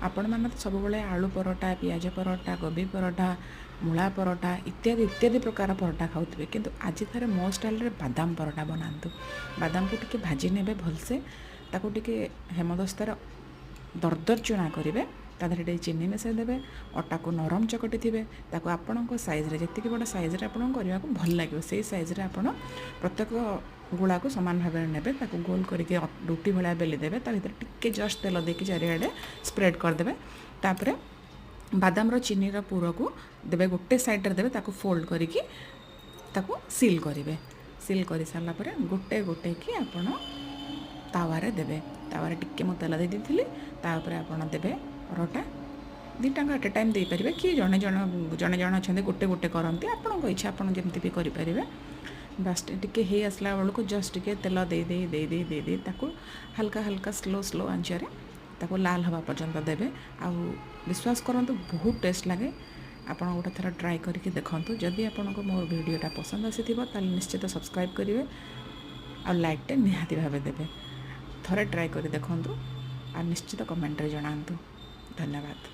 आपण मैंने तो सब आलू परोटा पियाज परोटा गोभी परोटा मूला परोटा इत्यादि इत्यादि प्रकार परोटा खाऊे किंतु आज थारे मो स्टाइल बादाम परोटा बनातु बादाम को टिके भाजी ने भलसे ताको टिके हेमदस्तार दरदर चुना करेंगे तादेह टे चीनी मिसाई देवे अटा को नरम चकटी थे ताको आपण सैज्रे जी बड़ा सैज्रे आप करने को भल लगे से सैज्रे आप प्रत्येक गुला को सामान भाव में ने गोल करके रुटी भाया बेली देवे भर टिके जस्ट तेल देके चारिआडे स्प्रेड करदे तापर बादाम चीनी पुर को देवे गोटे साइड देवे ताको फोल्ड करके ताको सील करेंगे सील कर सारापर गोटे गोटे कि आपण तावारे देवे तावारे टिके मो तेल दे दी तापर आपण देवे परोटा दुईटा एट ए टाइम दे पारे कि जड़े जड़े जड़े अच्छा गोटे गोटे करती आपण इच्छा आप जमी भी करेंगे बास टिके हे आसला बेलू जस्ट टिके तेल दे दे दे दे दे दे ताको हल्का हल्का स्लो स्लो आंचरे ताको लाल हवा पर्यंत देवे आ विश्वास करंतु बहुत टेस्ट लगे आप गोटे थर ट्राए करके देखूँ जदि आपको मो वीडियोटा पसंद आसी निश्चित सब्सक्राइब करेंगे आ लाइकटे निहाती भाव देवे थरे ट्राए कर देखूँ आ निश्चित कमेंट रे जणातु धन्यवाद।